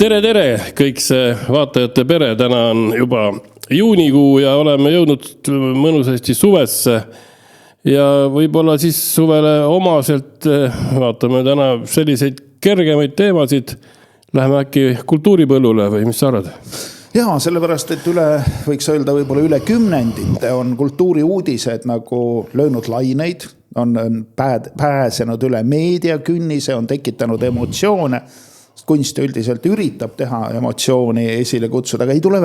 Tere, kõik see vaatajate pere, täna on juba juunikuu ja oleme jõudnud mõnusasti suvesse ja võib-olla siis suvele omaselt vaatame täna selliseid kergemaid teemasid, läheme äkki kultuuripõllule või mis sa arvad? Jaa, sellepärast, et võiks öelda võib-olla üle kümnendite on kultuuriuudised nagu löönud laineid, on pääsenud üle meediakünnise, on tekitanud emotsioone. Kunst üldiselt üritab teha emotsiooni esile kutsuda, aga ei tule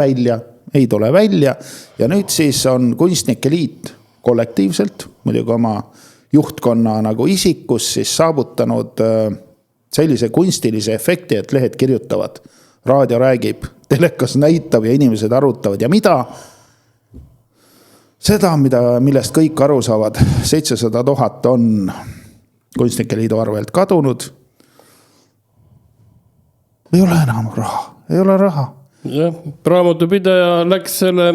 välja. Ja nüüd siis on Kunstnike Liit kollektiivselt, muidugi oma juhtkonna nagu isikus siis saavutanud sellise kunstilise efekti, et lehed kirjutavad, raadio räägib, telekas näitab ja inimesed arutavad. Ja mida? Seda, millest kõik aru saavad, 700 000 on Kunstnike Liidu arvelt kadunud. Ei ole enam raha. Jah, raamatupidaja läks selle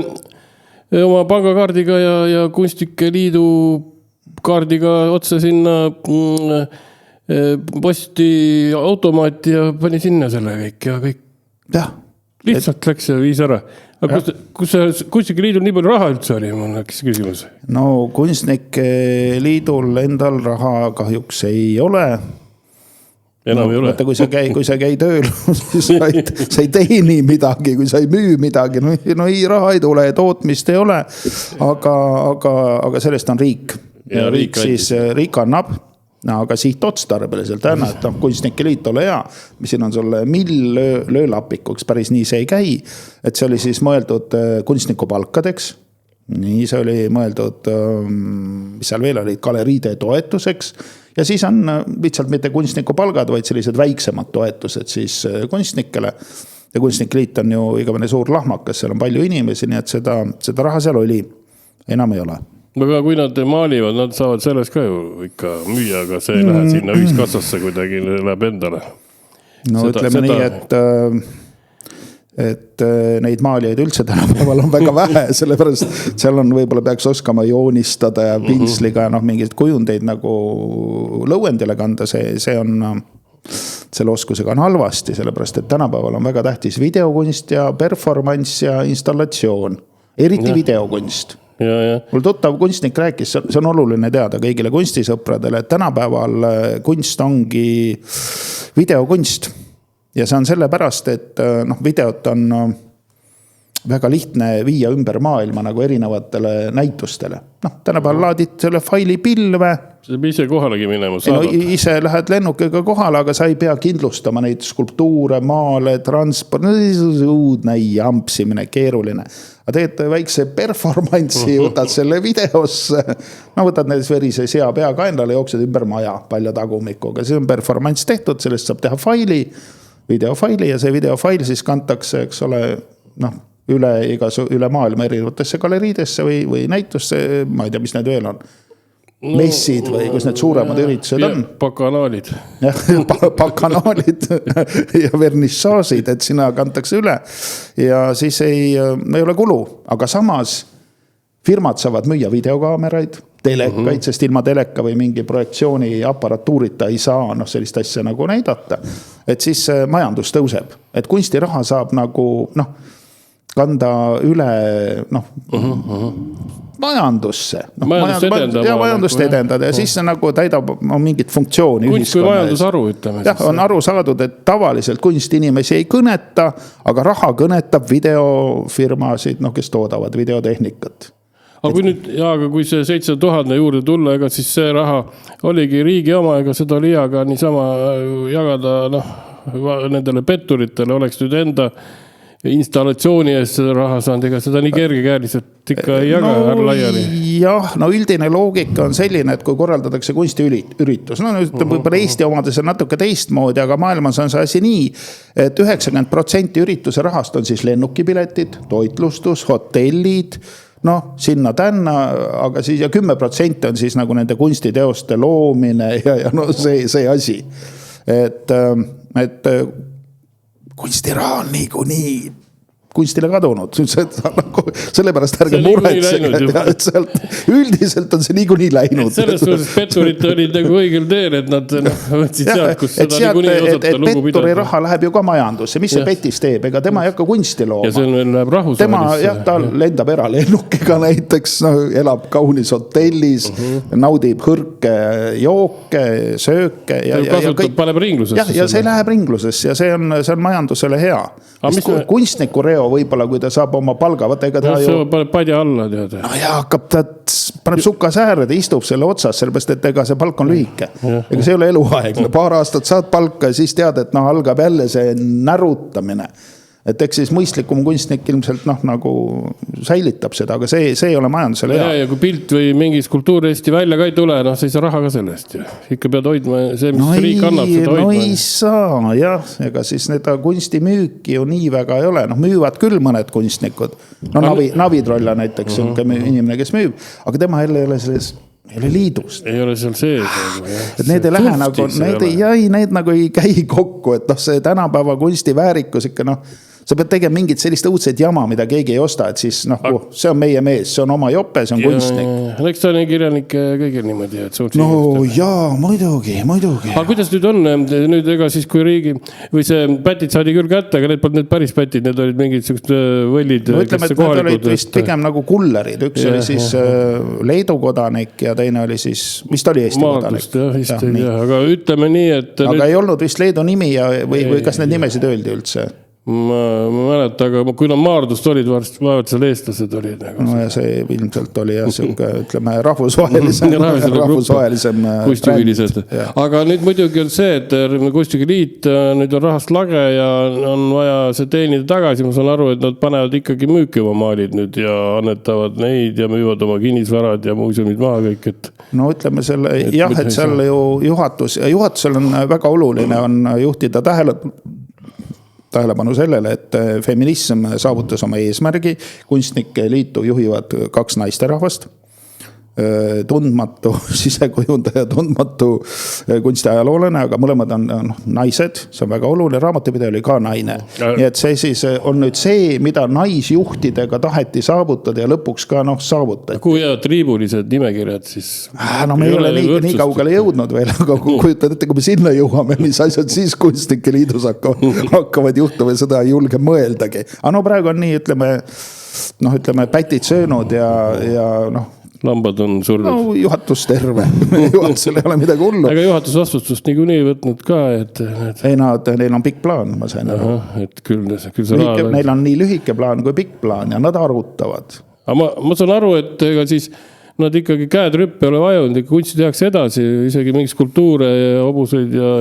oma pangakaardiga ja Kunstnike Liidu kaardiga otse sinna posti automaati ja pani sinna selle kõik ja kõik. Jah. Lihtsalt läks ja viis ära. Aga kus Kunstnike Liidul nii palju raha üldse oli, mul läks küsimus? No Kunstnike Liidul endal raha kahjuks ei ole. Enam ei ole. Mõtta, kui sa käid tööl, siis sa ei teeni midagi, kui sa ei müü midagi, no ei, raha ei tule, tootmist ei ole, aga sellest on riik. Ja riik siis riik annab, aga sihtotstarbeliselt et Kunstnike Liit ole hea, mis siin on sulle löölapikuks, päris nii see ei käi, et see oli siis mõeldud kunstniku palkadeks, nii see oli mõeldud, mis seal veel olid, galeriide toetuseks. Ja siis on lihtsalt mitte kunstniku palgad, vaid sellised väiksemad toetused siis kunstnikele. Ja Kunstnike Liit on ju igavene suur lahmakas, seal on palju inimesi, nii et seda raha seal oli, enam ei ole. Aga kui nad maalivad, nad saavad selles ka ju ikka müüa, aga see ei lähe sinna ühiskassasse kuidagi, läheb endale. No ütleme nii, et neid maalijaid üldse tänapäeval on väga vähe, sellepärast seal on võib-olla peaks oskama joonistada ja pintsliga mingid kujundeid nagu lõuendile kanda, see on selle oskusega on halvasti, sellepärast et tänapäeval on väga tähtis videokunst ja performance ja installatsioon, eriti videokunst. Mul tuttav kunstnik rääkis, see on oluline teada kõigile kunstisõpradele, et tänapäeval kunst ongi videokunst. Ja see on sellepärast, et videot on väga lihtne viia ümber maailma nagu erinevatele näitustele. Tänapäeval laadid selle faili pilve. See peab ise kohalegi minema saadad. Ise lähed lennukiga kohale, aga sa ei pea kindlustama neid skulptuure, maale, transport, uudne jampsimine, keeruline. Aga teed väikse performance'i, võtad selle videosse, võtad näiteks verise sea pea kaenlale, jooksed ümber maja palja tagumikuga. See on performance tehtud, sellest saab teha videofaili ja see videofail siis kantakse, eks ole, üle maailma erinevatesse galeriidesse või näitusse, ma ei tea, mis need veel on. Messid või kus need suuremad üritused on. Bakanaalid. Bakanaalid ja vernissaasid, et sinna kantakse üle ja siis ei ole kulu, aga samas firmad saavad müüa videokaameraid, telekaid, sest ilma teleka või mingi projektsiooni aparatuurita ei saa sellist asja nagu näidata. Et siis majandus tõuseb, et kunstiraha saab nagu kanda üle majandusse. Majandust edendada ja siis see nagu täidab mingit funktsiooni. Kunst kui majandusharu, ütleme. Jah, on aru saadud, et tavaliselt kunst inimesi ei kõneta, aga raha kõnetab videofirmasid, kes toodavad videotehnikat. Aga kui see 700 000 juurde tulla, ega siis see raha oligi riigi oma, ega seda oli aga niisama jagada nendele petturitele, oleks nüüd enda installatsiooni eest seda raha saanud, ega seda nii kergekäeliselt ikka ei jaga laiali. Jah, üldine loogika on selline, et kui korraldatakse kunstiüritus, võib-olla Eesti omades on natuke teistmoodi, aga maailmas on see asi nii, et 90% ürituse rahast on siis lennukipiletid, toitlustus, hotellid, sinna tänna, aga siis ja 10% on siis nagu nende kunstiteoste loomine ja see asi. Et kunstiraha on nii kunstile kadunud. Sellepärast ärge muretsege, et sealt üldiselt on see niikuinii läinud. Selles suhtes petturid olid nagu õigel teel, et nad võtsid sealt, kus seda niikuinii osata lugu pidada. Petturi raha läheb ju ka majandusse, mis see Petis teeb, ega tema ei hakka kunsti looma. Ja see läheb rahvusvahelisse. Tema, jah, ta lendab eralennukiga näiteks, elab kaunis hotellis, naudib hõrke jooke, sööke. Kasutab, paneb ringlusesse. Ja see läheb ringlusesse ja see on majandusele hea. Kunstniku reo võib-olla, kui ta saab oma palga, võtta ega ta ju... See paneb padja alla, teada. No ja hakkab ta, paneb suka säärde, istub selle otsas, sellepärast, et ega see palk on lühike. Ega see ei ole eluaegne. Paar aastat saad palka ja siis tead, et algab jälle see närutamine. Et eks siis mõistlikum kunstnik ilmselt nagu säilitab seda, aga see ei ole majandusele hea. Ja kui pilt või mingi skultuur Eesti välja ka ei tule, see ei saa raha ka sellest. Ikka pead hoidma see, mis riik annab, seda hoidma. No ei saa, jah. Ega siis need kunstimüüki ju nii väga ei ole. Müüvad küll mõned kunstnikud. Navitrolla näiteks on inimene, kes müüb, aga tema jälle ei ole selles... Ei ole liidust. Ei ole seal sees. Et need ei lähe nagu, need nagu ei käi kokku, et see tänapäeva kunsti väärikus ikka sa pead tegema mingit sellist õudset jama, mida keegi ei osta, et siis see on meie mees, see on oma jope, see on kunstnik. Eks ta on kirjanik kõigil niimoodi, et no jaa, muidugi. Aga kuidas nüüd on, nüüd ega siis kui riigi, või see pätid saadi küll kätte, aga need polnud need päris pätid, need olid mingid sellised võllid. No ütleme, et need olid vist pigem nagu kullerid, üks oli siis Leedu kodanik ja teine oli siis, vist oli Eesti kodanik. Aga ütleme nii, et... Aga ei olnud vist Leedu nimi või kas need nimesid öeldi üldse? Ma mäleta, aga kui nad Maardust olid, vaevalt seal eestlased olid. No ja see ilmselt oli jah, ütleme, rahvusvahelisem kunstihuvilised. Aga nüüd muidugi on see, et Kunstiliit nüüd on rahast lage ja on vaja see teenida tagasi. Ma saan aru, et nad panevad ikkagi müüki oma maalid nüüd ja annetavad neid ja müüvad oma kinnisvarad ja muuseumid maha kõik. No ütleme selle, jah, et seal ju juhatusel on väga oluline on juhtida tähelepanu sellele, et feminism saavutas oma eesmärgi. Kunstnike liitu juhivad 2 naisterahvast. Tundmatu sisekujundaja, tundmatu kunstiajaloolane, aga mõlemad on naised, see on väga oluline, raamatupidaja oli ka naine. Nii et see siis on nüüd see, mida naisjuhtidega taheti saavutada ja lõpuks ka saavutati. Kui jäävad triibulised nimekirjad, siis... No me ei ole nii kaugele jõudnud veel, aga kujutad ette, kui me sinna jõuame, mis asjad siis kunstnike liidus hakkavad juhtuma ja seda ei julge mõeldagi. Aga praegu on nii, ütleme, pätid söönud ja lambad on surnud. No juhatus terve. Juhatusel ei ole midagi hullu. Aga juhatus vastutust niikuinii võtnud ka, et... Ei, neil on pikk plaan, ma sain aru. Et küll see raha... Neil on nii lühike plaan kui pikk plaan ja nad arutavad. Aga ma saan aru, et ega siis nad ikkagi käed rüppe ei ole vajunud, kunsti tehakse edasi, isegi mingi skulptuure ja hobuseid ja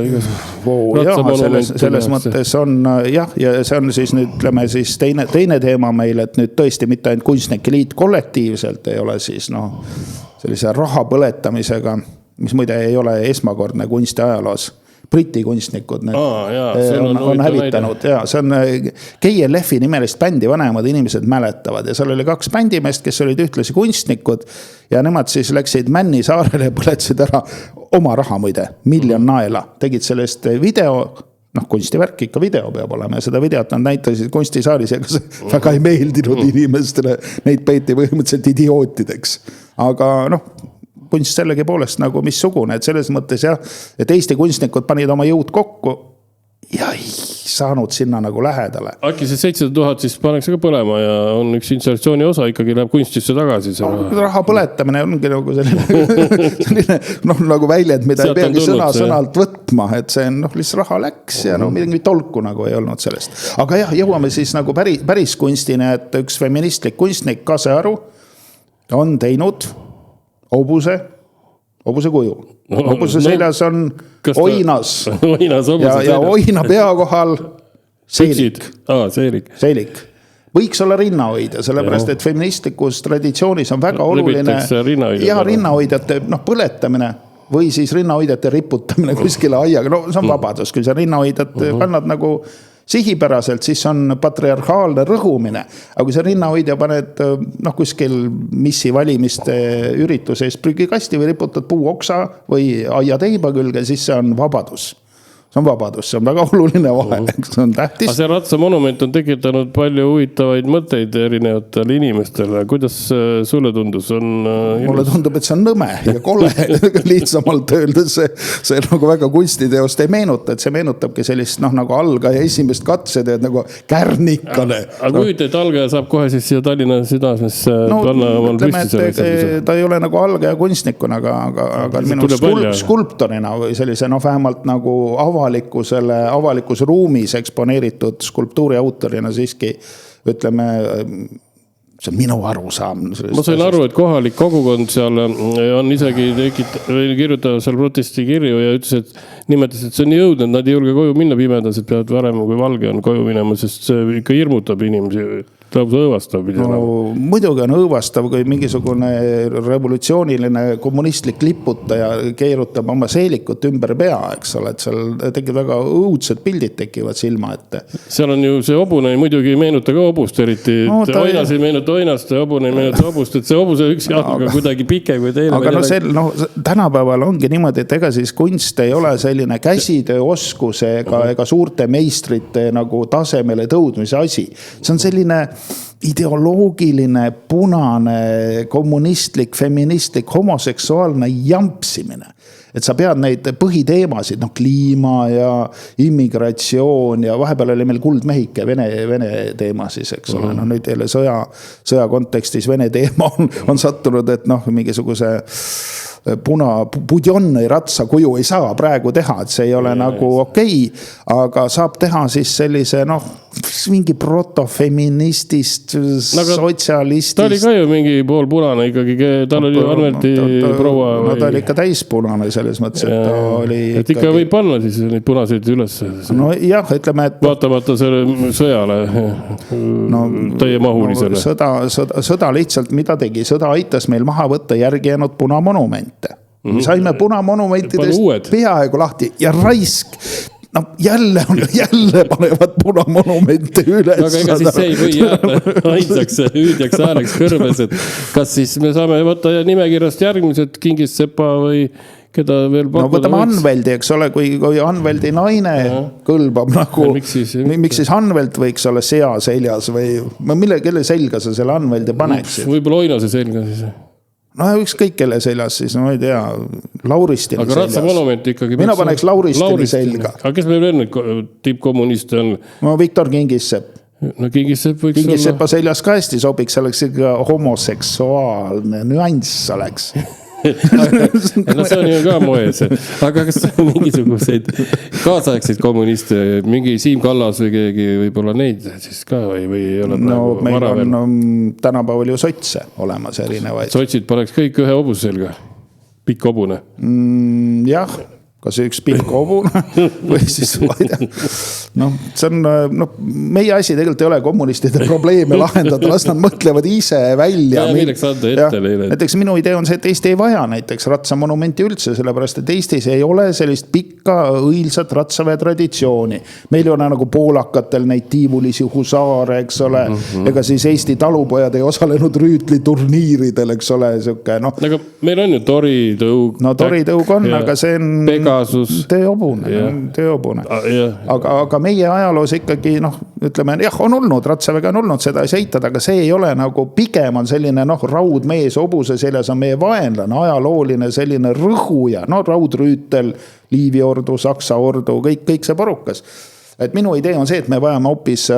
selles mõttes on, jah, ja see on siis nüüd, ütleme siis teine teema meil, et nüüd tõesti mitte ainult kunstnike liit kollektiivselt ei ole siis sellise raha põletamisega, mis muide ei ole esmakordne kunsti ajaloos. Briti kunstnikud on hävitanud. Ja, see on KLF-i nimelist bändi vanemad inimesed mäletavad ja seal oli 2 bändimeest, kes olid ühtlasi kunstnikud ja nemad siis läksid Männi saarele ja põletsid ära oma raha muide, 1 miljon naela. Tegid sellest video, kunstivärk ikka video peab olema ja seda videot nad näitasid kunstisaalis ja kas väga ei meeldinud inimestele, neid peeti põhimõtteliselt idiootideks. Aga kunst sellegi poolest nagu missugune, et selles mõttes jah, et Eesti kunstnikud panid oma jõud kokku ja ei saanud sinna nagu lähedale. Äkki see 700 000 siis pannakse ka põlema ja on üks installatsiooni osa ikkagi läheb kunstisse tagasi. Raha põletamine ongi nagu selline nagu väljend, mida ei peagi sõnalt võtma, et see on lihtsalt raha läks ja midagi tolku nagu ei olnud sellest. Aga jah, jõuame siis nagu päris kunstine, et üks feministlik kunstnik Kasearu on teinud hobuse kuju. Hobuse seljas on oinas ja oina pea kohal seelik. Seelik. Võiks olla rinnahoidja, sellepärast, et feministlikus traditsioonis on väga oluline ja rinnahoidjate põletamine või siis rinnahoidjate riputamine kuskile aiaga. See on vabadus, kui sa rinnahoidjad kannad nagu sihipäraselt, siis on patriarhaalne rõhumine. Aga kui sa rinnahoidja paned kuskil missi valimiste ürituses prügikasti või riputad puuoksa või aiateiba külge, siis see on vabadus. see on vabadus, see on väga oluline vahe, see on tähtis. See ratsamonument on tekitanud palju huvitavaid mõtteid erinevatele inimestele. Kuidas sulle tundus? Mulle tundub, et see on nõme ja kole lihtsamalt öeldes see nagu väga kunstiteost ei meenuta, et see meenutabki sellist nagu algaja esimest katseteed nagu kärnikale. Aga kui et algaja saab kohe siis siia Tallinna südamesse panna omal püsti ta ei ole nagu algaja kunstnikuna, aga minu skulptorina või sellise vähemalt nagu avalikus ruumis eksponeeritud skulptuuri autorina siiski, ütleme, see on minu arusaam. Ma sain aru, et kohalik kogukond seal on isegi kirjutanud seal protestikirju ja ütles, et nimetas, et see on nii õudne, et nad ei julge koju minna pimedas, et peavad varem kui valge on koju minema, sest see ikka hirmutab inimesi. Õõvastav. Muidugi on õõvastav, kui mingisugune revolutsiooniline kommunistlik liputaja keerutab oma seelikut ümber pea, eks ole, et seal tekib väga õudsed pildid tekivad silma ette. Seal on ju see hobune muidugi ei meenuta ka hobust eriti, oinas ei meenuta oinast ja hobune ei meenuta hobust, et see hobuse üks jalg on kuidagi pikem kui teine. Aga tänapäeval ongi niimoodi, et ega siis kunst ei ole selline käsitöö oskuse ega suurte meistrite nagu tasemele tõudmise asi. See on selline ideoloogiline, punane, kommunistlik, feministlik, homoseksuaalne jampsimine. Et sa pead neid põhiteemasid, kliima ja immigratsioon ja vahepeal oli meil kuldmehike Vene teema siis, eks ole. Nüüd jälle sõja kontekstis Vene teema on sattunud, et mingisuguse Budjonni ratsa kuju ei saa praegu teha, et see ei ole nagu okei, aga saab teha siis sellise, mingi protofeministist, sotsialistist. Ta oli ka ju mingi pool punane ikkagi, tal oli Anvelti proua. Ta oli ikka täispunane selles mõttes, et ta oli et ikka võib panna siis neid punaseid üles. No jah, ütleme, et vaatamata selle sõjale täie mahulisele. Sõda lihtsalt, mida tegi? Sõda aitas meil maha võtta järgi jäänud punamonumente. Saime punamonumentidest peaaegu lahti ja raisk. Jälle panevad punamonumente üles. Aga ega siis see ei või jääda ainsaks hüüdjaks hääleks kõrbes, et kas siis me saame võtta nimekirjast järgmised Kingissepa või keda veel pakkuda? Võtame Anveldi, eks ole, kui Anveldi naine kõlbab nagu, miks siis Anvelt võiks olla sea seljas või kelle selga sa selle Anveldi paneksid? Võib-olla Oinase selga siis. Ükskõik kelle seljas siis, ma ei tea, Lauristini seljas. Aga ratsamonument ikkagi. Mina paneks Lauristini selga. Aga kes meil veel nüüd tippkommuniste on? Viktor Kingissepp. Kingissepa seljas ka hästi sobiks, oleks ikka homoseksuaalne nüanss oleks. See on ju ka moes. Aga kas on mingisuguseid kaasaegseid kommuniste, mingi Siim Kallas või keegi võib-olla neid siis ka või ei ole praegu vara veel? Meil on tänapäeval ju sotse olemas erinevaid. Sotsid paneks kõik ühe hobuse selga, pikk hobune. Jah, kas üks pikk hobune või siis see on, meie asi tegelikult ei ole kommunistide probleeme lahendada, las nad mõtlevad ise välja. Näiteks minu idee on see, et Eesti ei vaja näiteks ratsamonumenti üldse, sellepärast, et Eestis ei ole sellist pikka õilsat ratsaväe traditsiooni. Meil ei ole nagu poolakatel neid tiivulisi husaare, eks ole, ega siis Eesti talupojad ei osalenud rüütli turniiridel, eks ole, siuke, Aga meil on ju toritõug. Toritõug on, aga see on tööobune. Aga meie ajaloos ikkagi, ütleme, on olnud, ratsaväge on olnud, seda ei seitada, aga see ei ole nagu, pigem on selline, raudmees, hobuse seljas on meie vaenlane, ajalooline selline rõhuja, raudrüütel, Liiviordu, Saksa ordu, kõik see parukas. Et minu idee on see, et me vajame hoopis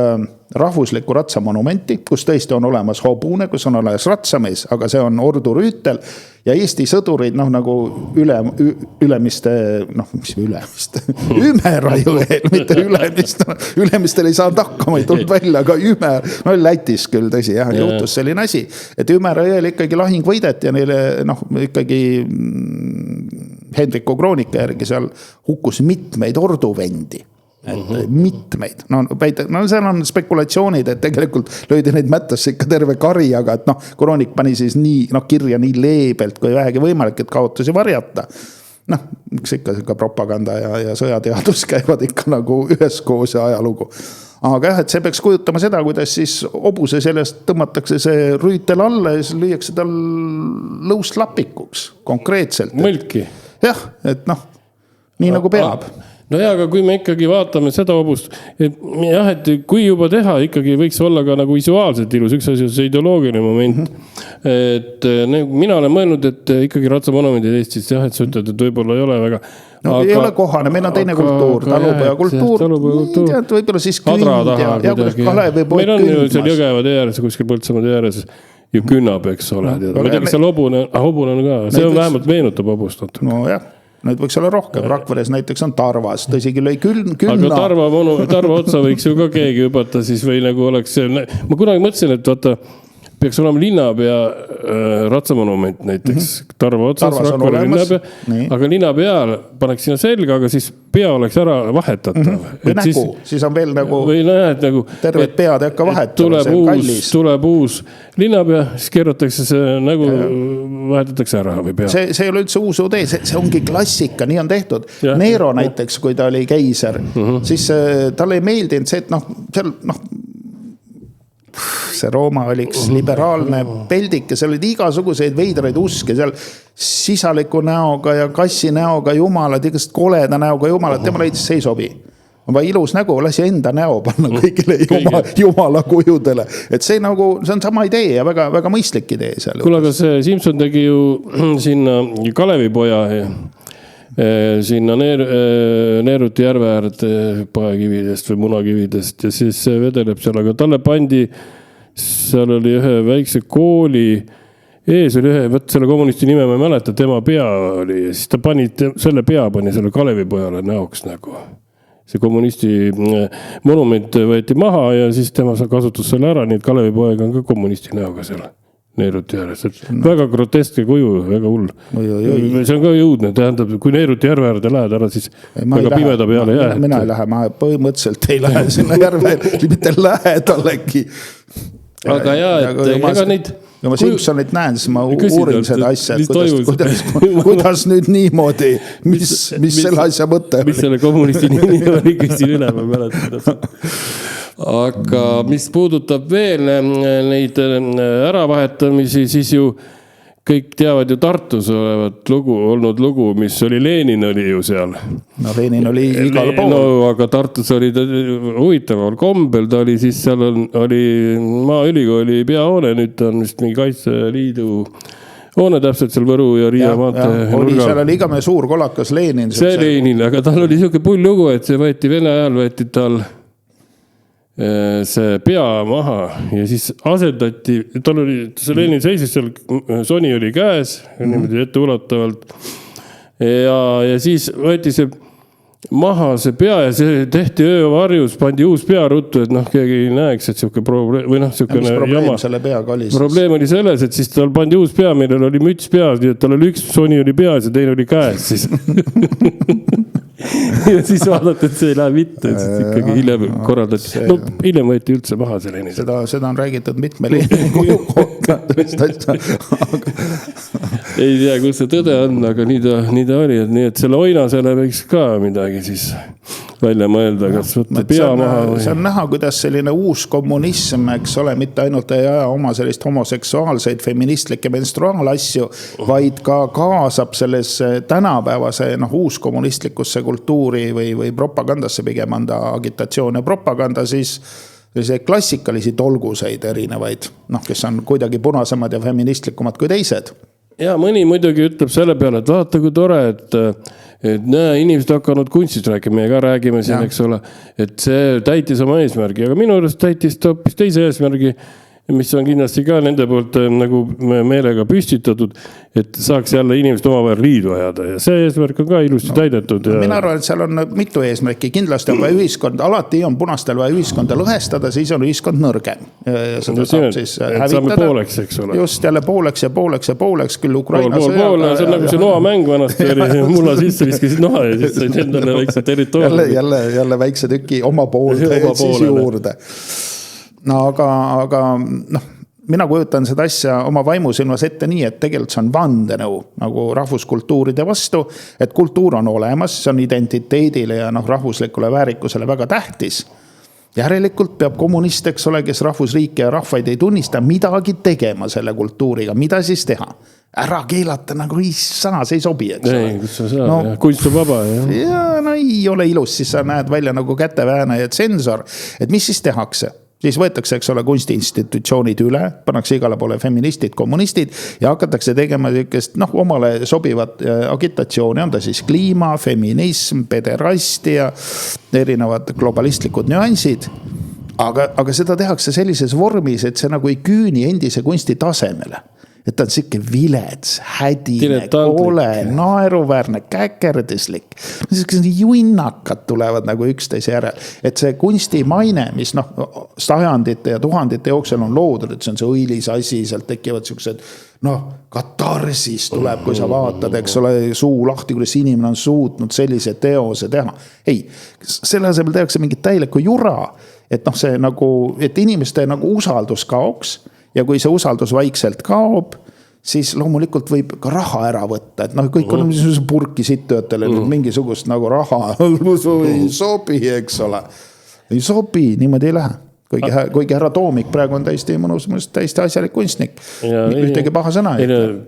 rahvuslikku ratsamonumenti, kus tõesti on olemas hobune, kus on olemas ratsamees, aga see on ordu rüütel ja Eesti sõdurid, nagu ülemiste, Ümera jõel, mitte ülemistel ei saanud hakkama, ei tulnud välja, aga Ümer, Lätis küll tõsi, juhtus selline asi, et Ümera jõel ikkagi lahing võideti ja neile ikkagi Hendriku kroonika järgi seal hukkus mitmeid orduvendi. Mitmeid. Seal on spekulatsioonid, et tegelikult löödi neid mättasse ikka terve kari, aga et kroonik pani siis kirja nii leebelt kui vähegi võimalik, et kaotusi varjata. Üks ikka propaganda ja sõjateadus käivad ikka nagu üheskoos ja ajalugu. Aga jah, et see peaks kujutama seda, kuidas siis hobuse sellest tõmmatakse see rüütel alla ja siis lüüakse tal lõust lapikuks konkreetselt. Mõlki. Jah, et nii nagu peab. no jaa, aga kui me ikkagi vaatame seda hobust, et jah, et kui juba teha, ikkagi võiks olla ka nagu visuaalselt ilus, üks asi on see ideoloogiline moment. Et mina olen mõelnud, et ikkagi ratsamonumendid Eestis, jah, et sa ütled, et võib-olla ei ole väga. No ei ole kohane, meil on teine kultuur, talupoja kultuur, võib-olla siis künd ja Kalev või meil on ju seal Jõgeva tee ääres, kuskil Põltsamaa tee ääres ju künnab, eks ole. Ma ei tea, kas seal hobune on ka, see on vähemalt meenutab hobust. No jah. Neid võiks olla rohkem. Rakveres näiteks on Tarvas, tõsi küll ei künna. Aga Tarva otsa võiks ju ka keegi hüpata siis või nagu oleks see. Ma kunagi mõtlesin, et vaata, peaks olema linnapea ratsamonument näiteks Tarva otsas, Rakvere linnapea, aga linnapeal paneks sinna selga, aga siis pea oleks ära vahetatav. Või nägu, siis on veel nagu, nagu terved pead ei hakka vahetama, see on kallis. Tuleb uus linnapea, siis keeratakse see nägu, vahetatakse ära või pea. See ei ole üldse uus idee, see ongi klassika, nii on tehtud. Nero näiteks, kui ta oli keiser, siis talle ei meeldinud see, et see Rooma oli üks liberaalne peldik ja seal olid igasuguseid veidraid uske, seal sisaliku näoga ja kassi näoga jumalad, igast koleda näoga jumalad, tema leidis see ei sobi. On ilus nägu, lasi enda näo panna kõigile jumala kujudele. Et see on sama idee ja väga, väga mõistlik idee seal. Kuule, aga see Simson tegi ju sinna Kalevipoja sinna Neeruti järve äärde paekividest või munakividest ja siis vedeleb seal, aga talle pandi, seal oli ühe väikse kooli ees oli ühe, võt selle kommunisti nime ma ei mäleta, tema pea oli ja siis ta pani, selle pea pani selle Kalevipojale näoks nagu. See kommunisti monument võeti maha ja siis tema kasutus selle ära, nii et Kalevipoeg on ka kommunisti näoga seal. Neeruti ääres. Väga groteske kuju, väga hull. See on ka jõudne, tähendab, kui Neeruti järve äärde lähed ära, siis väga pimeda peale jää. Mina ei lähe, ma põhimõtteliselt ei lähe sinna järve, mitte lähedalegi. Aga jaa, et ega neid... Kui ma Simpsonit näen, siis ma uurin seda asja, et kuidas nüüd niimoodi, mis selle asja mõte oli. Mis selle kommunisti nimi oli, küsin üle, ma mäletan. Aga mis puudutab veel neid äravahetamisi, siis ju kõik teavad ju Tartus olnud lugu, mis oli Lenin oli ju seal. No Lenin oli igal pool. No, aga Tartus oli huvitaval kombel, ta oli siis seal oli Maaülikooli peahoone, nüüd ta on vist mingi Kaitseliidu hoone täpselt seal Võru ja Riia maante. Seal oli igame suur kolakas Lenin. See Lenin, aga tal oli siuke pull lugu, et see võeti Vene ajal, võeti tal see pea maha ja siis asendati, tal oli, see Lenin seisis seal, soni oli käes, niimoodi ette ulatavalt ja siis võeti see maha see pea ja see tehti öövarjus, pandi uus pea ruttu, et keegi ei näeks, et siuke probleem või siukene jama. Probleem oli selles, et siis tal pandi uus pea, millel oli müts peas, nii et tal oli üks soni oli peas ja teine oli käes siis. Ja siis vaadati, et see ei lähe mitte, et siis ikkagi hiljem korraldati. No hiljem võeti üldse maha selline. Seda on räägitud mitme Lenini kuju kohta. Ei tea, kus see tõde on, aga nii ta oli. Nii et selle oinasele võiks ka midagi siis välja mõelda, kas võtta pea maha. See on näha, kuidas selline uus kommunism, eks ole, mitte ainult ei aja oma sellist homoseksuaalseid, feministlikke menstruaalasju, vaid ka kaasab selles tänapäevase uus kommunistlikusse kultuuri või propagandasse pigem anda agitatsioon ja propaganda, siis klassikalisi tolguseid erinevaid, kes on kuidagi punasemad ja feministlikumad kui teised. Ja mõni muidugi ütleb selle peale, et vaata kui tore, et inimesed hakanud kunstist rääkima, me ka räägime siin, eks ole, et see täitis oma eesmärgi, aga minu juures täitis ta hoopis teise eesmärgi, mis on kindlasti ka nende poolt nagu meelega püstitatud, et saaks jälle inimesed omavahel liidu ajada ja see eesmärk on ka ilusti täidetud. Mina arvan, et seal on mitu eesmärki, kindlasti on vaja ühiskond, alati on punastel vaja ühiskonda lõhestada, siis on ühiskond nõrgem. Ja seda saab siis hävitada. Pooleks, eks ole. Just jälle pooleks ja pooleks ja pooleks, küll Ukraina sõjaga. See on nagu see noa mäng vanasti oli, mulla sisse viskasid noa ja siis said endale väikse territooriumi. Jälle väikse tüki oma poolde ja siis juurde. No aga mina kujutan seda asja oma vaimusilmas ette nii, et tegelikult see on vandenõu nagu rahvuskultuuride vastu, et kultuur on olemas, see on identiteedile ja rahvuslikule väärikusele väga tähtis. Järelikult peab kommunist, eks ole, kes rahvusriike ja rahvaid ei tunnista, midagi tegema selle kultuuriga, mida siis teha? Ära keelata nagu issana, see ei sobi, eks ole. Ei, kus sa saad, kunst on vaba. Ja no ei ole ilus, siis sa näed välja nagu kätevääne ja tsensor. Et mis siis tehakse? Siis võetakse, eks ole, kunstiinstitutsioonid üle, pannakse igale poole feministid, kommunistid ja hakatakse tegema sellisest, omale sobivat agitatsiooni, on ta siis kliima, feminism, pederastia, erinevad globalistlikud nüansid. Aga seda tehakse sellises vormis, et see nagu ei küüni endise kunsti tasemele. Et ta on siuke vilets, hädine, kole, naeruväärne, käkerdislik. Junnakad tulevad nagu üksteise järel. Et see kunstimaine, mis sajandite ja tuhandite jooksul on loodud, et see on see õilis asi, sealt tekivad siuksed, katarsis tuleb, kui sa vaatad, eks ole, suu lahti, kuidas inimene on suutnud sellise teose teha. Ei, selle asemel tehakse mingit täielikku jura, et see nagu, et inimeste nagu usaldus kaoks. Ja kui see usaldus vaikselt kaob, siis loomulikult võib ka raha ära võtta. Et kõik on purki sittujatele mingisugust nagu raha ei sobi, eks ole. Ei sobi, niimoodi ei lähe. Kuigi härra Toomik praegu on täiesti mõnus, täiesti asjalik kunstnik. Ühtegi paha sõna.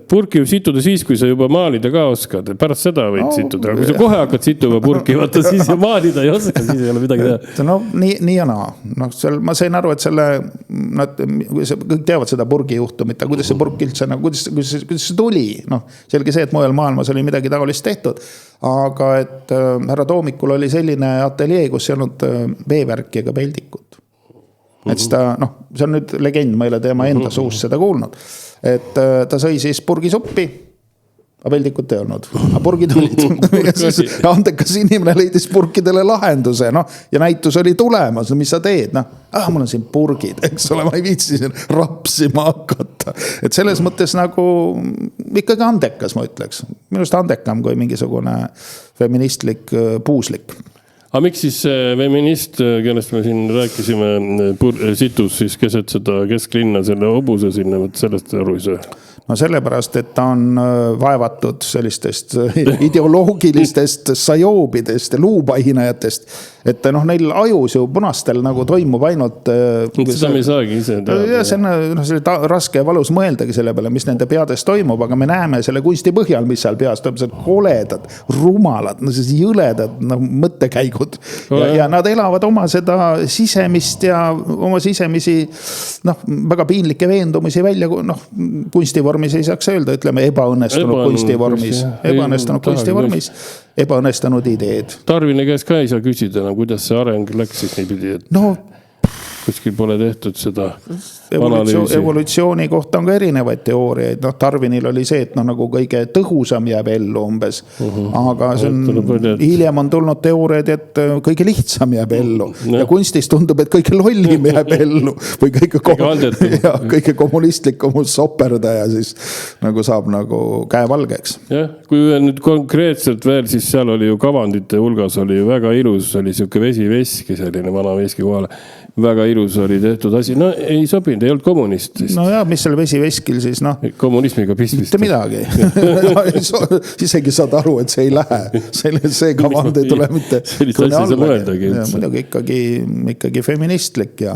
Purki võib situda siis, kui sa juba maalida ka oskad. Pärast seda võid situda. Kui sa kohe hakkad situma purki, vaata siis ja maalida ei oska, siis ei ole midagi teha. Nii ja naa. Ma sain aru, et selle, kõik teavad seda purgi juhtumit, aga kuidas see purk üldse, kuidas see tuli? Selge see, et mujal maailmas oli midagi taolist tehtud. Aga et härra Toomikul oli selline ateljee, kus ei olnud veevärki ega peldikut. Et seda, see on nüüd legend, ma ei ole tema enda suust seda kuulnud. Et ta sõi siis purgisuppi, aga peldikut ei olnud. Aga purgid olid. Ja andekas inimene leidis purkidele lahenduse. Ja näitus oli tulemas, mis sa teed? Mul on siin purgid, eks ole, ma ei viitsi siin rapsima hakata. Et selles mõttes nagu ikkagi andekas, ma ütleks. Minust andekam kui mingisugune feministlik puuslik. Aga miks siis feminist, kellest me siin rääkisime, situs siis keset seda kesklinna selle hobuse sinna, sellest aru ei saa? Sellepärast, et ta on vaevatud sellistest ideoloogilistest sajoobidest ja luupahinajatest. Et neil ajus ju punastel nagu toimub ainult... Seda me ei saagi ise teada. Ja see on raske ja valus mõeldagi selle peale, mis nende peades toimub, aga me näeme selle kunsti põhjal, mis seal peas toimub, koledad, rumalad, jõledad mõttekäigud. Ja nad elavad oma seda sisemist ja oma sisemisi väga piinlikke veendumisi välja kunstivormis ei saaks öelda, ütleme ebaõnnestunud kunstivormis. Ebaõnnestunud kunstivormis. Ebaõnnestunud ideed. Tarvine käes ka ei saa küsida, kuidas see areng läks siis nii pidi, et kuskil pole tehtud seda analüüsi. Evolutsiooni kohta on ka erinevaid teooriaid. Tarvinil oli see, et nagu kõige tõhusam jääb ellu umbes. Aga hiljem on tulnud teooriaid, et kõige lihtsam jääb ellu. Ja kunstis tundub, et kõige lollim jääb ellu. Või kõige kommunistlikumus soperdaja siis nagu saab nagu käevalgeks. Jah, kui nüüd konkreetselt veel, siis seal oli ju kavandite hulgas oli ju väga ilus, oli siuke vesiveski, selline vana veski kohale. Väga ilus oli tehtud asi. Ei sobinud, ei olnud kommunist. Mis seal vesiveskil siis, kommunismiga pistmist. Mitte midagi. Isegi saad aru, et see ei lähe. See kavand ei tule mitte. Sellist asja ei saa mõeldagi. Muidugi ikkagi feministlik ja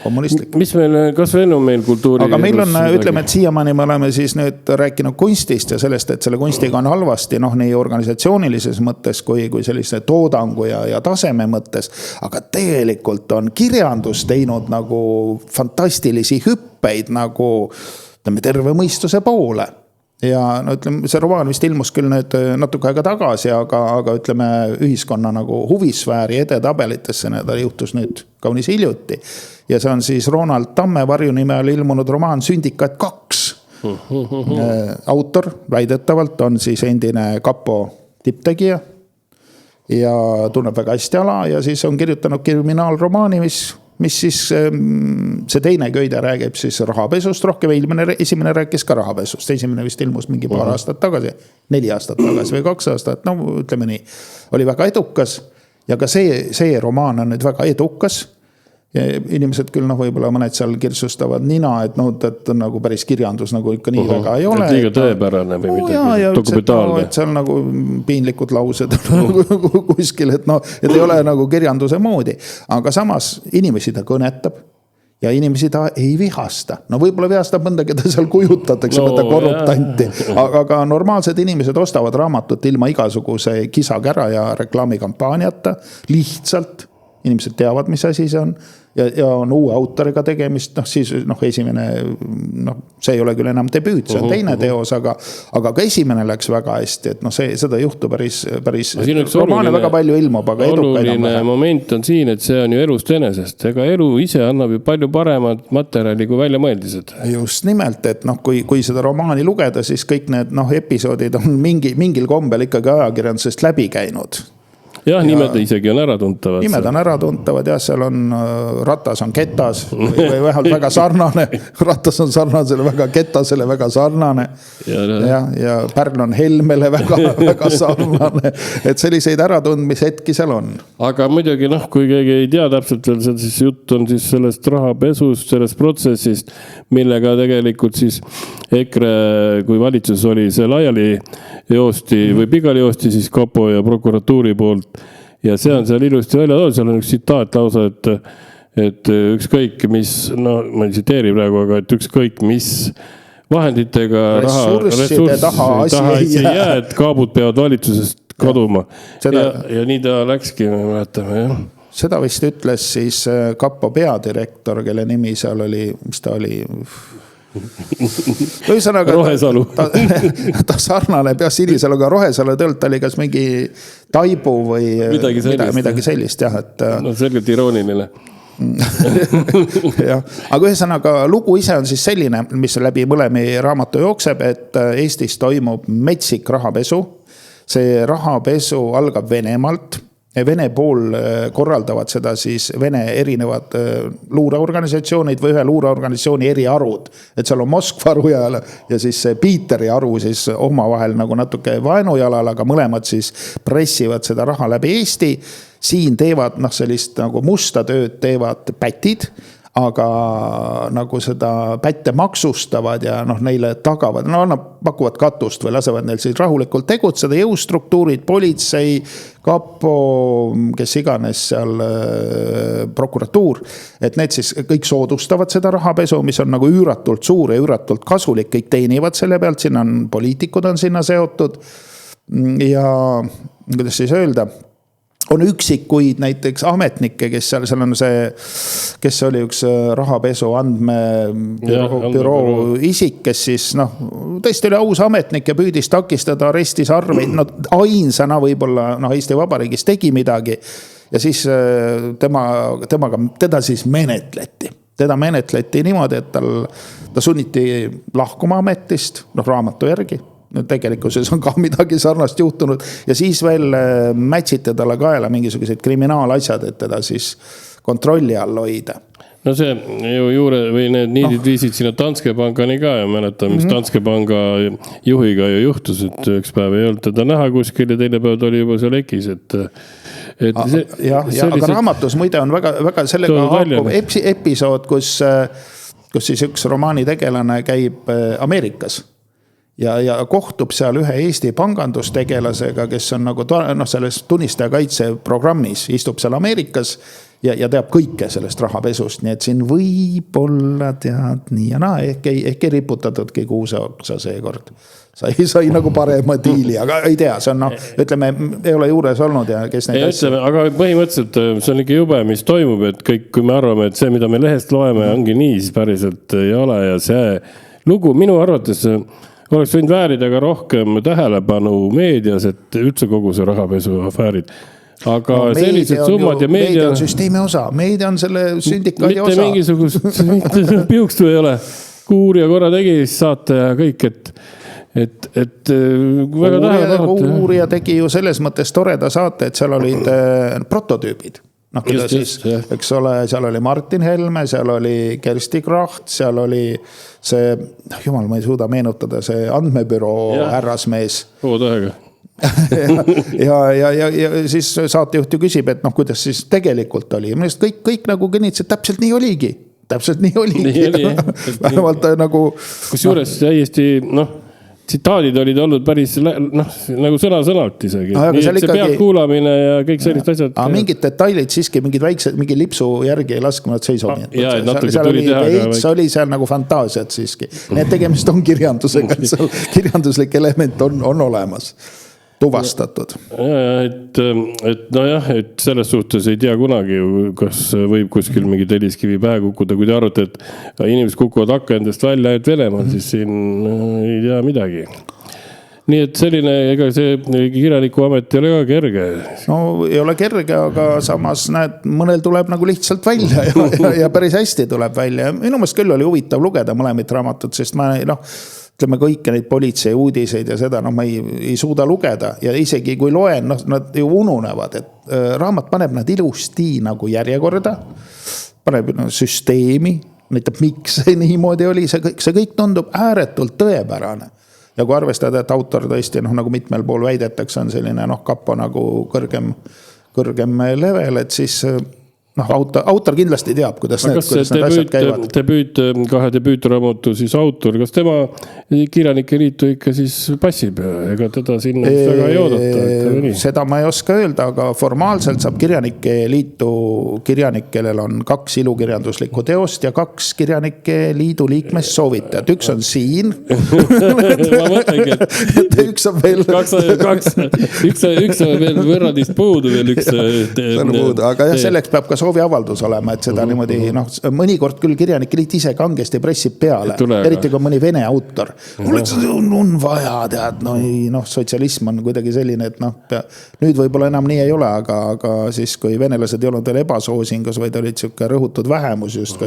kommunistlik. Mis meil, kas veel on meil kultuuri? Aga meil on, ütleme, et siiamaani me oleme siis nüüd rääkinud kunstist ja sellest, et selle kunstiga on halvasti, nii organisatsioonilises mõttes kui sellise toodangu ja taseme mõttes. Aga tegelikult on kirjandus teinud nagu fantastilisi hüppeid nagu terve mõistuse poole. Ja ütleme, see romaan vist ilmus küll nüüd natuke aega tagasi, aga ütleme ühiskonna nagu huvisfääri edetabelitesse, ta juhtus nüüd kaunis hiljuti. Ja see on siis Ronald Tamme varjunime all ilmunud romaan Sündikaat 2. Autor väidetavalt on siis endine kapo tipptegija ja tunneb väga hästi ala ja siis on kirjutanud kriminaalromaani, mis siis see teine köide räägib siis rahapesust rohkem. Esimene rääkis ka rahapesust. Esimene vist ilmus mingi paar aastat tagasi, 4 aastat tagasi või 2 aastat. Ütleme nii, oli väga edukas ja ka see romaan on nüüd väga edukas. ja inimesed küll võib-olla mõned seal kirsustavad nina, et et nagu päris kirjandus nagu ikka nii väga ei ole. Et liiga tõepärane või midagi dokumentaalne. Et seal nagu piinlikud laused kuskil, et ei ole nagu kirjanduse moodi. Aga samas inimesi ta kõnetab ja inimesi ta ei vihasta. Võib-olla vihastab mõnda, keda seal kujutatakse, mõnda korruptanti. Aga normaalsed inimesed ostavad raamatut ilma igasuguse kisakära ja reklaamikampaaniata. Lihtsalt inimesed teavad, mis asi see on. Ja on uue autoriga tegemist, siis esimene, see ei ole küll enam debüüt, see on teine teos, aga ka esimene läks väga hästi, et seda juhtu päris romaane väga palju ilmub, aga eduka enam vähe. Moment on siin, et see on ju elust enesest, ega elu ise annab ju palju paremat materjali kui väljamõeldised. Just nimelt, et kui seda romaani lugeda, siis kõik need episoodid on mingil kombel ikkagi ajakirjandusest läbi käinud. Jah, nimed isegi on äratuntavad. Nimed on äratuntavad, jah, seal on Ratas on Ketas või vähemalt väga sarnane. Ratas on sarnasele väga Ketasele väga sarnane. Ja Pärn on Helmele väga sarnane. Et selliseid äratundmishetki seal on. Aga muidugi, kui keegi ei tea täpselt veel, siis jutt on siis sellest rahapesust, sellest protsessist, millega tegelikult siis EKRE, kui valitsus oli see laiali joosti või pikali joosti siis kapo ja prokuratuuri poolt. Ja see on seal ilusti välja toodud, seal on üks tsitaat lausa, et ükskõik mis, ma ei tsiteeri praegu, aga et ükskõik mis vahenditega ressursside taha ei jää, et kaabud peavad valitsusest kaduma. Ja nii ta läkski, me mäletame, jah. Seda vist ütles siis kapo peadirektor, kelle nimi seal oli, mis ta oli... Rohesalu. Ta sarnane peas Sinisalu, aga Rohesalu töölt oli kas mingi Taibu või midagi sellist, jah. Selgelt irooniline. Aga ühesõnaga lugu ise on siis selline, mis läbi mõlemi raamatu jookseb, et Eestis toimub metsik rahapesu. See rahapesu algab Venemaalt. Vene pool korraldavad seda siis Vene erinevad luureorganisatsioonid või ühe luureorganisatsiooni eriarud. Et seal on Moskva aru ja siis Piiteri aru siis omavahel nagu natuke vaenujalal, aga mõlemad siis pressivad seda raha läbi Eesti. Siin teevad sellist nagu musta tööd teevad pätid, aga nagu seda pätte maksustavad ja neile tagavad, nad pakuvad katust või lasevad neil siis rahulikult tegutseda, jõustruktuurid, politsei, kapo, kes iganes seal prokuratuur, et need siis kõik soodustavad seda rahapesu, mis on nagu üüratult suur ja üüratult kasulik, kõik teenivad selle pealt, sinna on poliitikud on sinna seotud ja kuidas siis öelda, on üksikuid näiteks ametnikke, kes seal on see, kes oli üks rahapesu andmebüroo isik, kes siis tõesti oli aus ametnik ja püüdis takistada arestis arveid, ainsana võib-olla Eesti Vabariigis tegi midagi ja siis teda siis menetleti. Teda menetleti niimoodi, et ta sunniti lahkuma ametist, raamatu järgi. Tegelikkuses on ka midagi sarnast juhtunud ja siis veel mätsite talle kaela mingisugused kriminaalasjad, et teda siis kontrolli all hoida. No see ju juure või need niidid viisid sinna Danske Bankani ka ja mäletan, mis Danske Panga juhiga ju juhtus, et üks päev ei olnud teda näha kuskil ja teine päev oli juba seal ekis, aga raamatus muide on väga sellega haakub episood, kus siis üks romaani tegelane käib Ameerikas. Ja kohtub seal ühe Eesti pangandustegelasega, kes on nagu selles tunnistajakaitse programmis, istub seal Ameerikas ja teab kõike sellest rahapesust. Nii et siin võib-olla tead nii ja ehk ei riputatudki kuuse otsa seekord. Sai nagu parema diili, aga ei tea, see on ütleme, ei ole juures olnud ja kes neid asja. Aga põhimõtteliselt see on ikka jube, mis toimub, et kõik, kui me arvame, et see, mida me lehest loeme, ongi nii, siis päriselt ei ole ja see lugu minu arvates oleks võinud väärida ka rohkem tähelepanu meedias, et üldse kogu see rahapesu afäärid. Aga sellised summad ja meedia on süsteemi osa, meedia on selle sündikaadi osa. Mitte mingisugust piukstu ei ole. Kuurija korra tegi saate ja kõik, et väga tähelepanu. Kuurija tegi ju selles mõttes toreda saate, et seal olid prototüübid. Eks ole, seal oli Martin Helme, seal oli Kersti Kracht, seal oli see, jumal, ma ei suuda meenutada, see andmebüroo härrasmees. Tähega. ja siis saatejuht ju küsib, et noh, kuidas siis tegelikult oli. Ja millest kõik nagu kõnitsid, täpselt nii oligi. Täpselt nii oligi. Vähemalt nagu... Kusjuures täiesti, tsitaadid olid olnud päris nagu sõna-sõnalt isegi. Nii, et see pealtkuulamine ja kõik sellist asjad. Aga mingid detailid siiski, mingid väiksed, mingi lipsu järgi ei lasknud seisoni. See oli seal nagu fantaasiat siiski. Need tegemist on kirjandusega, kirjanduslik element on olemas. Tuvastatud. Et selles suhtes ei tea kunagi, kas võib kuskil mingi telliskivi pähe kukkuda, kui te arvate, et inimesed kukuvad akendest välja, et Venemaal, siis siin ei tea midagi. Nii et selline, ega see kirjaniku amet ei ole ka kerge. No ei ole kerge, aga samas näed, mõnel tuleb nagu lihtsalt välja ja päris hästi tuleb välja. Minu meelest küll oli huvitav lugeda mõlemit raamatut, sest ma ütleme kõike neid politsei uudiseid ja seda, ma ei suuda lugeda ja isegi kui loen, nad ju ununevad, et raamat paneb nad ilusti nagu järjekorda, paneb süsteemi, näitab miks see niimoodi oli, see kõik tundub ääretult tõepärane. Ja kui arvestada, et autor tõesti, nagu mitmel pool väidetakse, on selline kapo nagu kõrgem level, et siis autor kindlasti teab, kuidas need asjad käivad. Debüüt, kahe debüütraamatu siis autor, kas tema kirjanike liitu ikka siis passib ja ega teda sinna väga ei oodata? Seda ma ei oska öelda, aga formaalselt saab kirjanike liitu kirjanikele on 2 ilukirjanduslikku teost ja 2 kirjanike liidu liikmest soovitajat. Üks on siin. Ma mõtlengi, et üks on veel. Üks on veel võrradist puudu veel üks. Aga selleks peab ka sooviavaldus olema, et seda niimoodi, mõnikord küll kirjanike liit ise kangesti pressib peale, eriti kui mõni vene autor. On vaja, tead, sotsialism on kuidagi selline, et nüüd võib-olla enam nii ei ole, aga siis kui venelased ei olnud veel ebasoosingus, vaid olid siuke rõhutud vähemus just,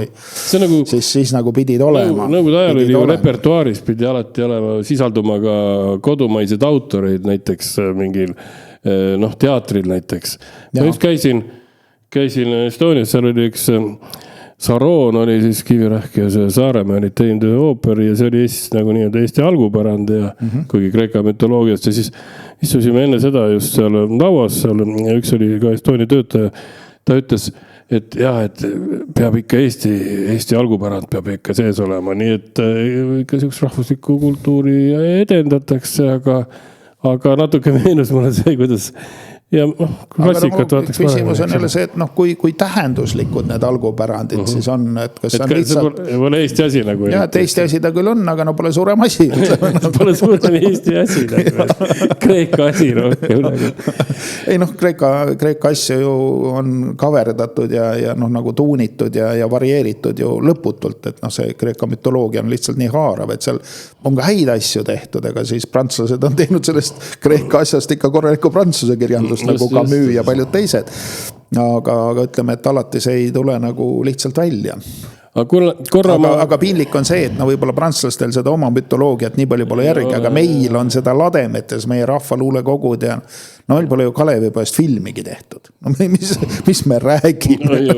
siis nagu pidid olema. Nõukogude ajal oli ju repertuaaris pidi alati olema, sisalduma ka kodumaised autoreid, näiteks mingil teatril näiteks. Ma just käisin Estonias, seal oli üks Saroon oli siis Kivirähk ja see Saaremäe oli teinud ooperi ja see oli nagu Eesti algupärand ja kuigi Kreeka mütoloogiast ja siis istusime enne seda just seal lauas, ja üks oli ka Estonia töötaja, ta ütles, et jah, et peab ikka Eesti algupärand peab ikka sees olema, nii et ikka selleks rahvuslikku kultuuri edendatakse, aga natuke meenus mulle see, kuidas ja klassikat vaataks küsimus on jälle see, et kui tähenduslikud need algupärandid siis on, et kas on lihtsalt pole Eesti asi nagu jah, et Eesti asi ta küll on, aga pole suurem asi pole suurem Eesti asi Kreeka asi ei Kreeka asju ju on kaverdatud ja nagu tuunitud ja varieeritud ju lõputult, et see Kreeka mütoloogia on lihtsalt nii haarav, et seal on ka häid asju tehtud, ega siis prantslased on teinud sellest Kreeka asjast ikka korraliku prantsuse kirjandust nagu Camus ja paljud teised. Aga ütleme, et alati see ei tule nagu lihtsalt välja. Aga piinlik on see, et võib-olla prantslastel seda oma mütoloogiat nii palju pole järgi, aga meil on seda lademetes, meie rahvaluulekogud ja meil pole ju Kalevipoest filmigi tehtud. Mis me räägime?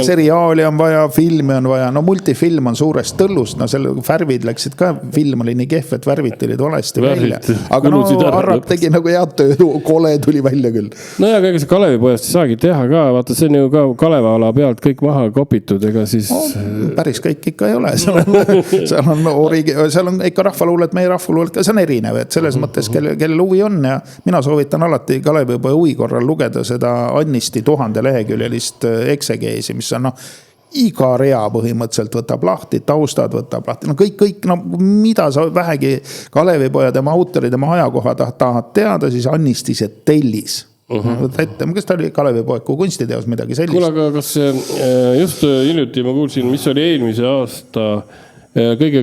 Seriaali on vaja, filmi on vaja, multifilm on suurest tõllust, selle värvid läksid ka, film oli nii kehv, et värvid tulid valesti välja. Aga Arrab tegi nagu head tööd, kole tuli välja küll. No ja ega see Kalevipoest ei saagi teha ka, vaata see on ju ka Kalevala pealt kõik maha kopitud, ega siis... Päris kõik ikka ei ole, seal on ikka rahvaluulet, meie rahvaluulet, see on erinev, et selles mõttes, kellel huvi on ja mina soovitan alati Kalevipoja huvi korral lugeda seda Annisti 1000 leheküljelist eksegeesi, mis on iga rea põhimõtteliselt võtab lahti, taustad võtab lahti, kõik, mida sa vähegi Kalevipoja, tema autori, tema ajakoha tahad teada, siis Annisti see tellis. Kas ta oli Kalevipoeku kunstiteos midagi sellist? Kuule, aga kas just hiljuti ma kuulsin, mis oli eelmise aasta kõige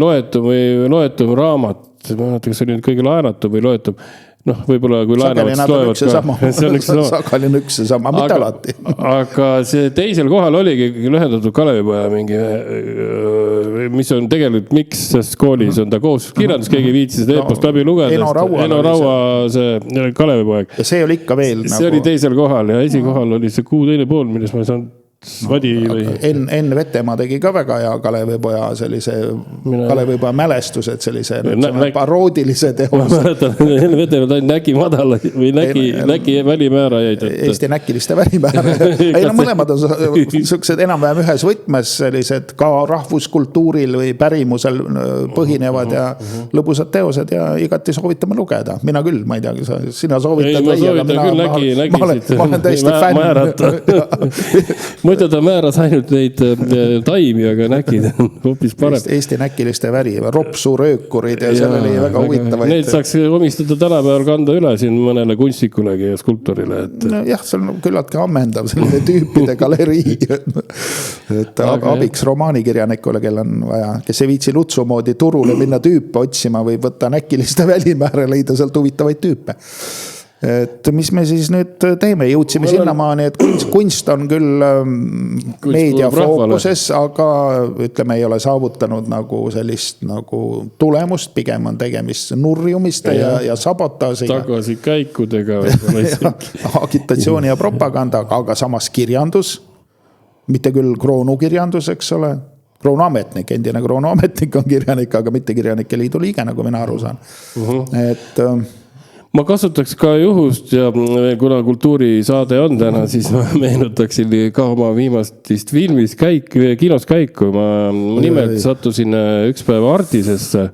loetum raamat, ma mõtlen, kas see oli kõige laenatum või loetum, võib-olla kui laenavad, siis loevad ka. See on üks seesama, mitte alati. Aga see teisel kohal oligi lühendatud Kalevipoja mingi, mis on tegelikult miks, sest koolis on ta koos kirjandus, keegi viitsi seda epost läbi lugeda. Eno Raua see Kalevipoeg. Ja see oli ikka veel. See oli teisel kohal ja esikohal oli see Kuu teine pool, milles ma ei saanud Vadi või? Enn Vetemaa tegi ka väga hea Kalevipoja sellise Kalevipoja mälestused sellise paroodilise teose. Ma mäletan, Enn Vetemaa ta nägi madala või nägi välimäärajaid. Eesti näkiliste välimäära. Ei no mõlemad on sellised enam-vähem ühes võtmes sellised ka rahvuskultuuril või pärimusel põhinevad ja lõbusad teosed ja igati soovitame lugeda. Mina küll, ma ei tea, sina soovitad või, aga ma olen täiesti fänn. Muidu ta määras ainult neid taimi, aga näkid hoopis parem. Eesti näkiliste väri, ropsuröökurid ja seal oli väga huvitavaid. Need saaks omistada tänapäeval kanda üle siin mõnele kunstikulegi ja skulptorile. Jah, see on küllaltki ammendav selline tüüpide galerii. Et abiks romaanikirjanikule, kel on vaja, kes ei viitsi Lutsu moodi turule minna tüüpe otsima või võtta näkiliste välimääre, leida sealt huvitavaid tüüpe. Et mis me siis nüüd teeme, jõudsime sinnamaani, et kunst on küll meedia fookuses, aga ütleme, ei ole saavutanud nagu sellist nagu tulemust, pigem on tegemist nurjumiste ja sabotaažiga. Tagasi käikudega. Agitatsiooni ja propaganda, aga samas kirjandus, mitte küll kroonukirjandus, eks ole, kroonuametnik, endine kroonuametnik on kirjanik, aga mitte kirjanike liidu liige, nagu mina aru saan. Et ma kasutaks ka juhust ja kuna kultuurisaade on täna, siis ma meenutaksin ka oma viimastist filmis kinos käiku. Ma nimelt sattusin üks päev Artisesse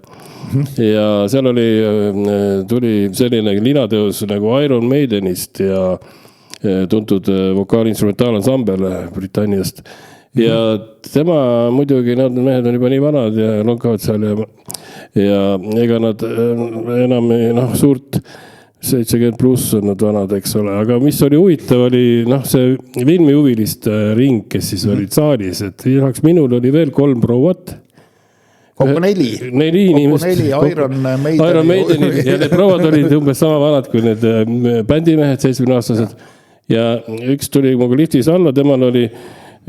ja seal tuli selline linateos nagu Iron Maidenist ja tuntud vokaal-instrumentaalensemble Britanniast. Ja tema muidugi, need mehed on juba nii vanad ja lonkavad seal ja ega nad enam suurt 70 pluss on nad vanad, eks ole. Aga mis oli huvitav, oli see filmihuvilist ring, kes siis olid saalis. Et lisaks minul oli veel 3 prouat. Kokku 4. 4 inimest. Iron Maideni. Ja need prouad olid umbes sama vanad kui need bändimehed, 70-aastased. Ja üks tuli muga liftis alla, temal oli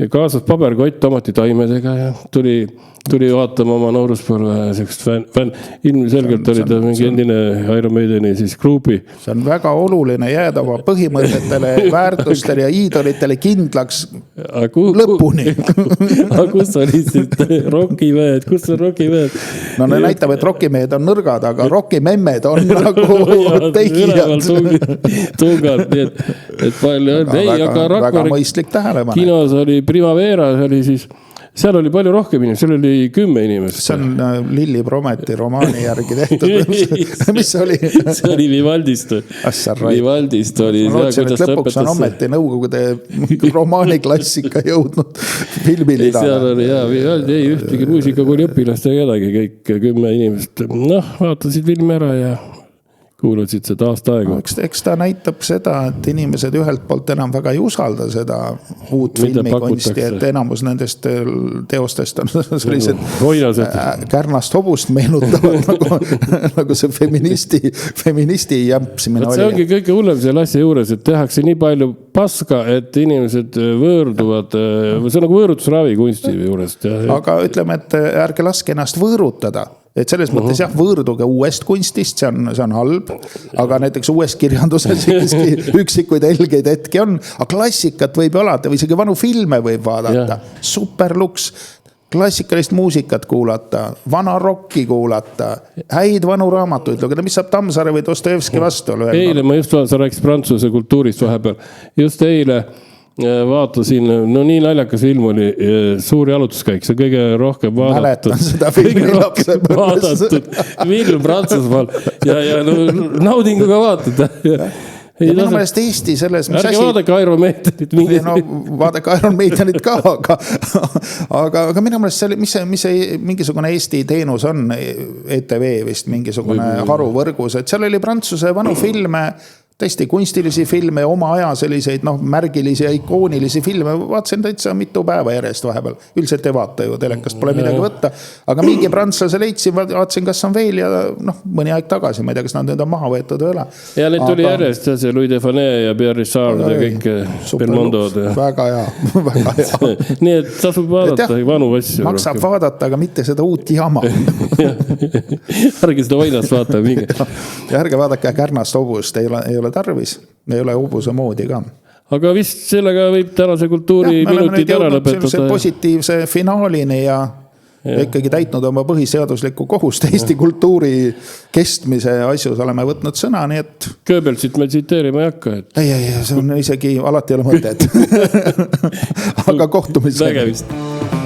kaasas paberkott tomatitaimedega ja tuli vaatama oma nooruspõlve sellist fänn. Ilmselgelt oli ta mingi endine Iron Maideni siis gruupi. See on väga oluline jääda oma põhimõtetele, väärtustele ja iidolitele kindlaks lõpuni. Aga kus oli siis rokimehed? Kus on rokimehed? No ne näitab, et rokimehed on nõrgad, aga rokimemmed on nagu tegijad. Tungad, nii et palju on. Väga mõistlik tähelepanek. Kinos oli Primavera, seal oli palju rohkem inimesi, seal oli 10 inimest. See on Lilli Prometi romaani järgi tehtud. Mis see oli? See oli Vivaldist. Vivaldist oli. Ma lootsin, et lõpuks on ometi nõukogude romaaniklassika jõudnud filmilida. Seal oli Vivaldi, ei ühtegi muusikakooli õpilast ja kedagi, kõik 10 inimest. Vaatasid filmi ära ja kuulasid seda aasta aega. Eks ta näitab seda, et inimesed ühelt poolt enam väga ei usalda seda uut filmikunsti, et enamus nendest teostest on sellised Kärnast hobust meenutavad nagu see feministi jämpsimine oli. See ongi kõige hullem selle asja juures, et tehakse nii palju paska, et inimesed võõrduvad, see on nagu võõrutusravi kunsti juurest. Aga ütleme, et ärge laske ennast võõrutada. Et selles mõttes jah, võõrduge uuest kunstist, see on halb, aga näiteks uuest kirjanduses üksikuid helgeid hetki on, aga klassikat võib alati või isegi vanu filme võib vaadata, superluks, klassikalist muusikat kuulata, vana rocki kuulata, häid vanu raamatuid lugeda, mis saab Tammsaare või Dostojevski vastu. Eile ma just sa rääkis prantsuse kultuurist vahepeal, just eile vaatasin, nii naljakas film oli Suur jalutuskäik, see on kõige rohkem vaadatud. Mäletan seda filmi lapse vaadatud film Prantsusmaal ja naudinguga vaatad. Minu meelest Eesti selles, mis ärge vaadake Iron Maidenit. Vaadake Iron Maidenit ka, aga minu meelest mis mingisugune Eesti teenus on, ETV vist mingisugune haruvõrgus, et seal oli Prantsuse vanu filme, tõesti kunstilisi filme, oma aja selliseid märgilisi ja ikoonilisi filme, vaatasin täitsa mitu päeva järjest vahepeal. Üldiselt ei vaata ju, telekast pole midagi võtta, aga mingi prantslase leidsin, vaatasin, kas on veel ja mõni aeg tagasi, ma ei tea, kas nad nüüd on maha võetud või ole. Ja need tuli järjest, see Louis Defanet ja Pierre Richard ja kõik Belmondod. Väga hea. Nii et tasub vaadata vanu asju. Maksab vaadata, aga mitte seda uut jama. Ärge seda Oinast vaata mingi. Ja ärge vaadake Kärnast hobust, ei ole tarvis, ei ole hobuse moodi ka. aga vist sellega võib tänase kultuuri minutid ära lõpetada. Positiivse finaalini ja ikkagi täitnud oma põhiseaduslikku kohust Eesti kultuuri kestmise asjus oleme võtnud sõna, nii et... Goebbelsit me tsiteerima ei hakka. Ei, see on isegi alati ei ole mõtet. Aga kohtumisega. Nägemist.